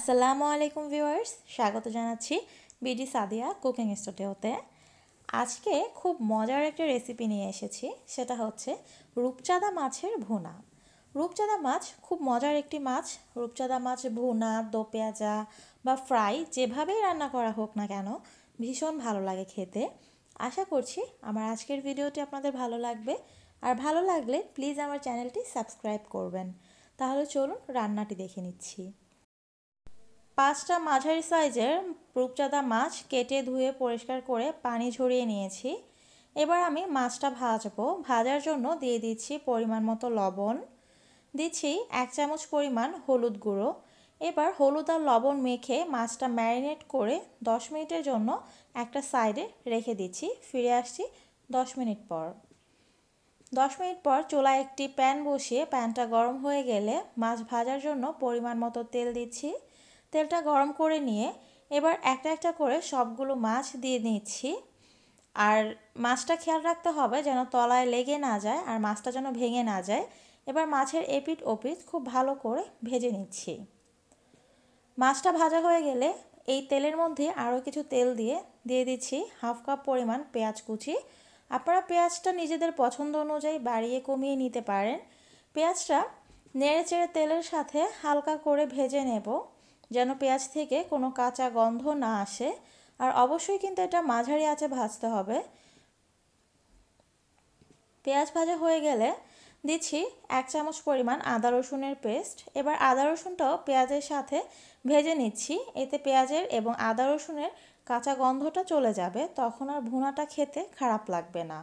আসসালামু আলাইকুম ভিউয়ার্স, স্বাগত জানাচ্ছি বিডি সাদিয়া কুকিং স্টুডিওতে। আজকে খুব মজার একটা রেসিপি নিয়ে এসেছি, সেটা হচ্ছে রূপচাঁদা মাছের ভুনা। রূপচাঁদা মাছ খুব মজার একটি মাছ। রূপচাঁদা মাছ ভুনা, দো পেঁয়াজা বা ফ্রাই যেভাবেই রান্না করা হোক না কেন ভীষণ ভালো লাগে খেতে। আশা করছি আমার আজকের ভিডিওটি আপনাদের ভালো লাগবে, আর ভালো লাগলে প্লিজ আমার চ্যানেলটি সাবস্ক্রাইব করবেন। তাহলে চলুন রান্নাটি দেখে নিচ্ছি। 5টা মাঝারি সাইজের রূপচাঁদা মাছ কেটে ধুয়ে পরিষ্কার করে পানি ঝরিয়ে নিয়েছি। এবার আমি মাছটা ভাজবো। ভাজার জন্য দিয়ে দিচ্ছি পরিমাণ মতো লবণ, দিচ্ছি 1 চামচ পরিমাণ হলুদ গুঁড়ো। এবার হলুদ আর লবণ মেখে মাছটা ম্যারিনেট করে 10 মিনিটের জন্য একটা সাইডে রেখে দিচ্ছি। ফিরে আসছি 10 মিনিট পর। 10 মিনিট পর চুলায় একটি প্যান বসিয়ে প্যানটা গরম হয়ে গেলে মাছ ভাজার জন্য পরিমাণ মতো তেল দিচ্ছি। তেলটা গরম করে নিয়ে এবার একটা একটা করে সবগুলো মাছ দিয়ে নিচ্ছি। আর মাছটা খেয়াল রাখতে হবে যেন তলায় লেগে না যায় আর মাছটা যেন ভেঙে না যায়। এবার মাছের এপিঠ ওপিঠ খুব ভালো করে ভেজে নিচ্ছি। মাছটা ভাজা হয়ে গেলে এই তেলের মধ্যে আরও কিছু তেল দিয়ে দিচ্ছি হাফ কাপ পরিমাণ পেঁয়াজ কুচি। আপনারা পেঁয়াজটা নিজেদের পছন্দ অনুযায়ী বাড়িয়ে কমিয়ে নিতে পারেন। পেঁয়াজটা নেড়ে চেড়ে তেলের সাথে হালকা করে ভেজে নেব যেন পেঁয়াজ থেকে কোনো কাঁচা গন্ধ না আসে। আর অবশ্যই কিন্তু এটা মাঝারি আঁচে ভাজতে হবে। পেঁয়াজ ভাজা হয়ে গেলে দিচ্ছি 1 চামচ পরিমাণ আদা রসুনের পেস্ট। এবার আদা রসুনটাও পেঁয়াজের সাথে ভেজে নিচ্ছি। এতে পেঁয়াজের এবং আদা রসুনের কাঁচা গন্ধটা চলে যাবে, তখন আর ভুনাটা খেতে খারাপ লাগবে না।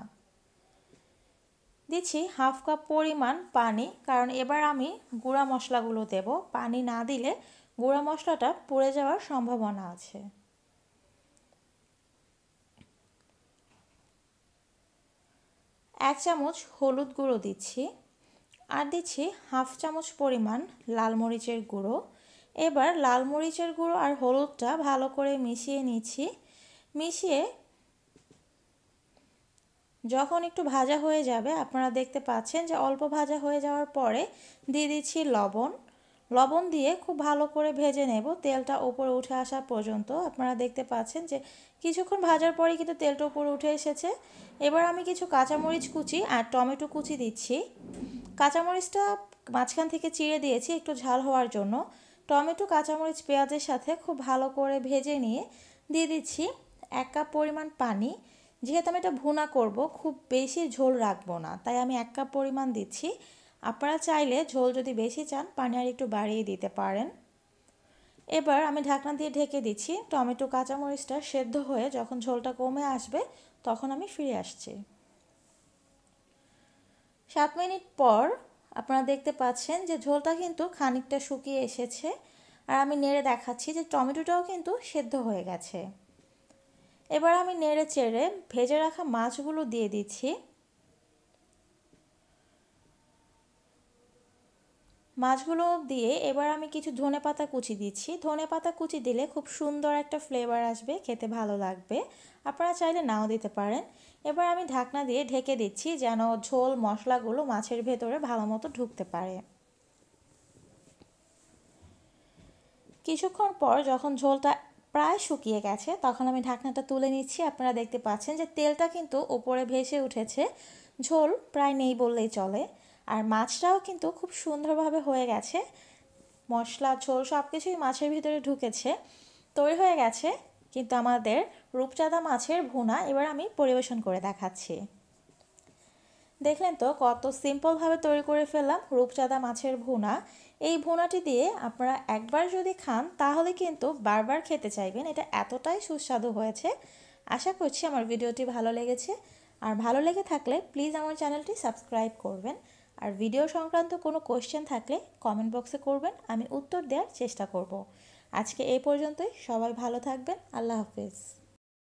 দিচ্ছি হাফ কাপ পরিমাণ পানি, কারণ এবার আমি গুঁড়া মশলাগুলো দেব। পানি না দিলে গুঁড়া মশলাটা পুড়ে যাওয়ার সম্ভাবনা আছে। এক চামচ হলুদ গুঁড়ো দিচ্ছি, আর দিচ্ছি হাফ চামচ পরিমাণ লাল মরিচের গুঁড়ো। এবার লাল মরিচের গুঁড়ো আর হলুদটা ভালো করে মিশিয়ে নিচ্ছি। মিশিয়ে যখন একটু ভাজা হয়ে যাবে, আপনারা দেখতে পাচ্ছেন যে অল্প ভাজা হয়ে যাওয়ার পরে দিয়ে দিচ্ছি লবণ। লবণ দিয়ে খুব ভালো করে ভেজে নেব তেলটা উপরে উঠে আসা পর্যন্ত। আপনারা দেখতে পাচ্ছেন যে কিছুক্ষণ ভাজার পরেই কিন্তু তেলটা উপরে উঠে এসেছে। এবার আমি কিছু কাঁচামরিচ কুচি আর টমেটো কুচি দিচ্ছি। কাঁচামরিচটা মাঝখান থেকে চিড়ে দিয়েছি একটু ঝাল হওয়ার জন্য। টমেটো, কাঁচামরিচ, পেঁয়াজের সাথে খুব ভালো করে ভেজে নিয়ে দিয়ে দিচ্ছি 1 কাপ পরিমাণ পানি। যেহেতু আমি এটা ভুনা করব, খুব বেশি ঝোল রাখবো না, তাই আমি 1 কাপ পরিমাণ দিচ্ছি। আপনারা চাইলে ঝোল যদি বেশি চান পানি আর একটু বাড়িয়ে দিতে পারেন। এবার আমি ঢাকনা দিয়ে ঢেকে দিচ্ছি। টমেটো, কাঁচামরিচটা সেদ্ধ হয়ে যখন ঝোলটা কমে আসবে তখন আমি ফিরে আসছি। 7 মিনিট পর আপনারা দেখতে পাচ্ছেন যে ঝোলটা কিন্তু খানিকটা শুকিয়ে এসেছে, আর আমি নেড়ে দেখাচ্ছি যে টমেটোটাও কিন্তু সেদ্ধ হয়ে গেছে। এবার আমি নেড়ে চেড়ে ভেজে রাখা মাছগুলো দিয়ে দিচ্ছি। মাছগুলো দিয়ে এবার আমি কিছু ধনেপাতা কুচি দিচ্ছি। ধনেপাতা কুচি দিলে খুব সুন্দর একটা ফ্লেভার আসবে, খেতে ভালো লাগবে। আপনারা চাইলে নাও দিতে পারেন। এবার আমি ঢাকনা দিয়ে ঢেকে দিচ্ছি যেন ঝোল মশলাগুলো মাছের ভেতরে ভালো মতো ঢুকতে পারে। কিছুক্ষণ পর যখন ঝোলটা প্রায় শুকিয়ে গেছে তখন আমি ঢাকনাটা তুলে নিচ্ছি। আপনারা দেখতে পাচ্ছেন যে তেলটা কিন্তু উপরে ভেসে উঠেছে, ঝোল প্রায় নেই বললেই চলে। আর মাছটাও কিন্তু খুব সুন্দরভাবে হয়ে গেছে, মশলা ঝোল সব কিছুই মাছের ভিতরে ঢুকেছে। তৈরি হয়ে গেছে কিন্তু আমাদের রূপচাঁদা মাছের ভুনা। এবার আমি পরিবেশন করে দেখাচ্ছি। দেখলেন তো কত সিম্পলভাবে তৈরি করে ফেললাম রূপচাঁদা মাছের ভুনা। এই ভুনাটি দিয়ে আপনারা একবার যদি খান তাহলে কিন্তু বারবার খেতে চাইবেন, এটা এতটাই সুস্বাদু হয়েছে। আশা করছি আমার ভিডিওটি ভালো লেগেছে, আর ভালো লেগে থাকলে প্লিজ আমার চ্যানেলটি সাবস্ক্রাইব করবেন। আর ভিডিও সংক্রান্ত কোনো কোয়েশ্চেন থাকলে কমেন্ট বক্সে করবেন, আমি উত্তর দেওয়ার চেষ্টা করব। আজকে এই পর্যন্তই। সবাই ভালো থাকবেন। আল্লাহ হাফেজ।